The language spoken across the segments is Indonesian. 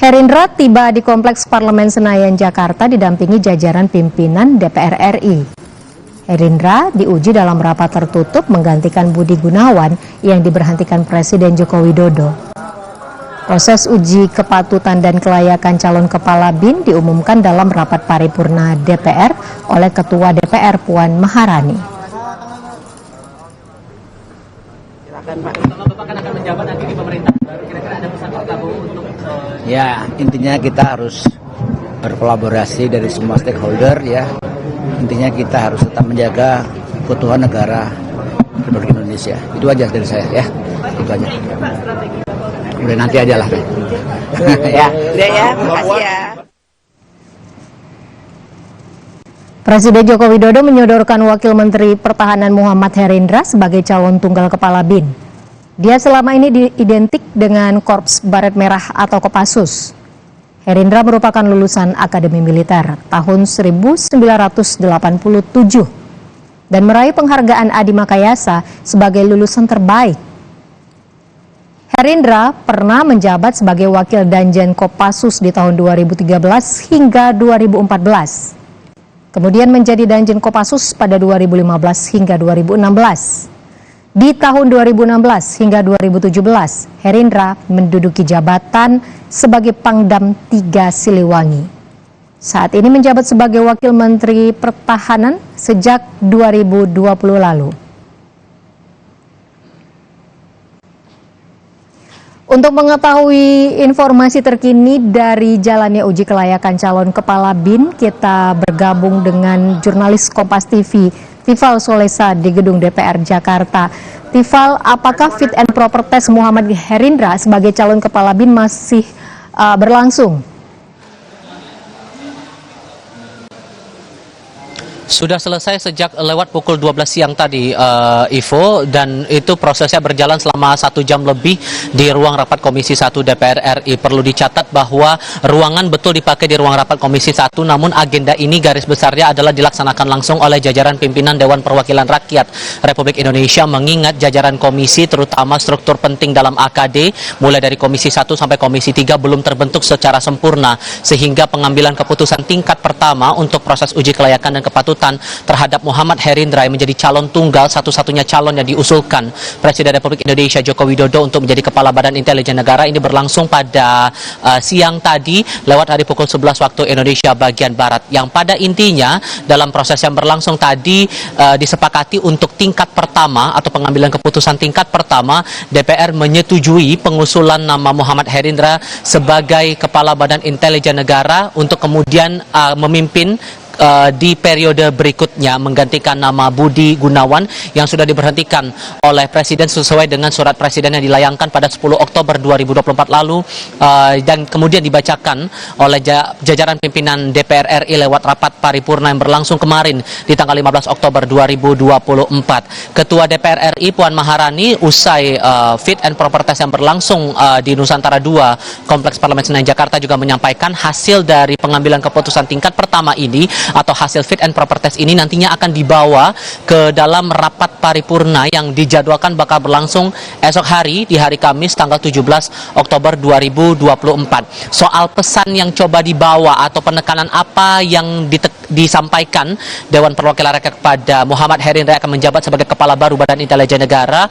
Herindra tiba di Kompleks Parlemen Senayan, Jakarta didampingi jajaran pimpinan DPR RI. Herindra diuji dalam rapat tertutup menggantikan Budi Gunawan yang diberhentikan Presiden Joko Widodo. Proses uji kepatutan dan kelayakan calon kepala BIN diumumkan dalam rapat paripurna DPR oleh Ketua DPR Puan Maharani. Silakan Pak. Bapak akan menjabat nanti di pemerintah. Kira-kira ada pesan Pak Prabowo untuk Ya, intinya kita harus berkolaborasi dari semua stakeholder ya. Intinya kita harus tetap menjaga keutuhan negara Republik Indonesia. Itu aja dari saya ya. Itu aja. Udah nanti aja lah. ya. Udah ya, makasih ya. Presiden Joko Widodo menyodorkan Wakil Menteri Pertahanan Muhammad Herindra sebagai calon tunggal kepala BIN. Dia selama ini identik dengan Korps Baret Merah atau Kopassus. Herindra merupakan lulusan Akademi Militer tahun 1987 dan meraih penghargaan Adi Makayasa sebagai lulusan terbaik. Herindra pernah menjabat sebagai Wakil Danjen Kopassus di tahun 2013 hingga 2014. Kemudian menjadi Danjen Kopassus pada 2015 hingga 2016. Di tahun 2016 hingga 2017, Herindra menduduki jabatan sebagai Pangdam 3 Siliwangi. Saat ini menjabat sebagai Wakil Menteri Pertahanan sejak 2020 lalu. Untuk mengetahui informasi terkini dari jalannya uji kelayakan calon kepala BIN, kita bergabung dengan jurnalis Kompas TV, Tifal Solesa di Gedung DPR Jakarta. Tifal, apakah fit and proper test Muhammad Herindra sebagai calon kepala BIN masih berlangsung? Sudah selesai sejak lewat pukul 12 siang tadi, Ivo, dan itu prosesnya berjalan selama 1 jam lebih di ruang rapat Komisi 1 DPR RI. Perlu dicatat bahwa ruangan betul dipakai di ruang rapat Komisi 1, namun agenda ini garis besarnya adalah dilaksanakan langsung oleh jajaran pimpinan Dewan Perwakilan Rakyat Republik Indonesia, mengingat jajaran komisi terutama struktur penting dalam AKD mulai dari Komisi 1 sampai Komisi 3 belum terbentuk secara sempurna, sehingga pengambilan keputusan tingkat pertama untuk proses uji kelayakan dan kepatutan terhadap Muhammad Herindra yang menjadi calon tunggal, satu-satunya calon yang diusulkan Presiden Republik Indonesia Joko Widodo untuk menjadi Kepala Badan Intelijen Negara ini berlangsung pada siang tadi lewat hari pukul 11 waktu Indonesia bagian Barat, yang pada intinya dalam proses yang berlangsung tadi disepakati untuk tingkat pertama atau pengambilan keputusan tingkat pertama, DPR menyetujui pengusulan nama Muhammad Herindra sebagai Kepala Badan Intelijen Negara untuk kemudian memimpin di periode berikutnya menggantikan nama Budi Gunawan yang sudah diberhentikan oleh Presiden sesuai dengan surat Presiden yang dilayangkan pada 10 Oktober 2024 lalu, dan kemudian dibacakan oleh jajaran pimpinan DPR RI lewat rapat paripurna yang berlangsung kemarin di tanggal 15 Oktober 2024. Ketua DPR RI Puan Maharani usai fit and proper test yang berlangsung di Nusantara 2 Kompleks Parlemen Senayan, Jakarta juga menyampaikan hasil dari pengambilan keputusan tingkat pertama ini atau hasil fit and proper test ini nantinya akan dibawa ke dalam rapat paripurna yang dijadwalkan bakal berlangsung esok hari di hari Kamis tanggal 17 Oktober 2024. Soal pesan yang coba dibawa atau penekanan apa yang disampaikan Dewan Perwakilan Rakyat kepada Muhammad Herindra akan menjabat sebagai Kepala baru Badan Intelijen Negara,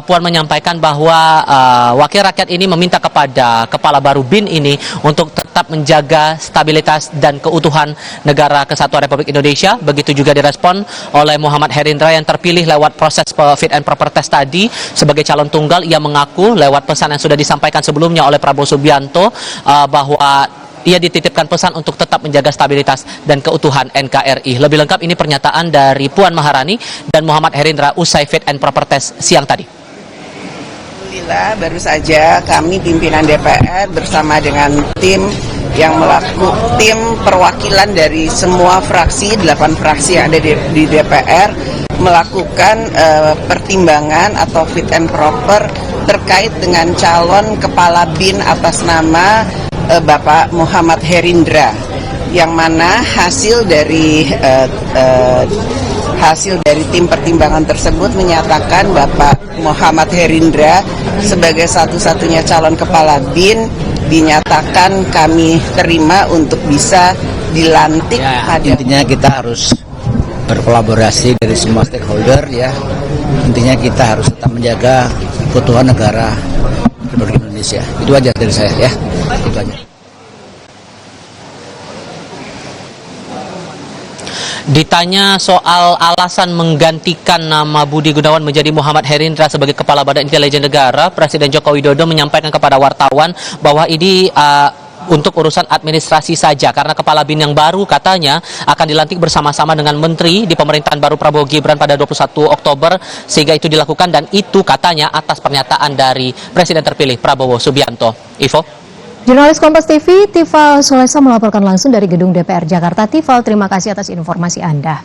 Puan menyampaikan bahwa Wakil Rakyat ini meminta kepada Kepala baru BIN ini untuk tetap menjaga stabilitas dan keutuhan negara Kesatuan Republik Indonesia. Begitu juga direspon oleh Muhammad Herindra yang terpilih lewat proses fit and proper test tadi sebagai calon tunggal. Ia mengaku lewat pesan yang sudah disampaikan sebelumnya oleh Prabowo Subianto bahwa ia dititipkan pesan untuk tetap menjaga stabilitas dan keutuhan NKRI. Lebih lengkap ini pernyataan dari Puan Maharani dan Muhammad Herindra usai fit and proper test siang tadi. Alhamdulillah, baru saja kami pimpinan DPR bersama dengan tim yang melakukan tim perwakilan dari semua fraksi, 8 fraksi yang ada di DPR melakukan pertimbangan atau fit and proper terkait dengan calon kepala BIN atas nama Bapak Muhammad Herindra, yang mana hasil dari tim pertimbangan tersebut menyatakan Bapak Muhammad Herindra sebagai satu-satunya calon kepala BIN dinyatakan kami terima untuk bisa dilantik Ya, pada intinya kita harus berkolaborasi dari semua stakeholder ya. Intinya kita harus tetap menjaga keutuhan negara Republik Indonesia. Itu aja dari saya ya. Itu aja. Ditanya soal alasan menggantikan nama Budi Gunawan menjadi Muhammad Herindra sebagai Kepala Badan Intelijen Negara, Presiden Joko Widodo menyampaikan kepada wartawan bahwa ini untuk urusan administrasi saja, karena Kepala BIN yang baru katanya akan dilantik bersama-sama dengan Menteri di pemerintahan baru Prabowo Gibran pada 21 Oktober, sehingga itu dilakukan dan itu katanya atas pernyataan dari Presiden terpilih Prabowo Subianto. Ivo? Jurnalis Kompas TV, Tifal Sulesa melaporkan langsung dari gedung DPR Jakarta. Tifal, terima kasih atas informasi Anda.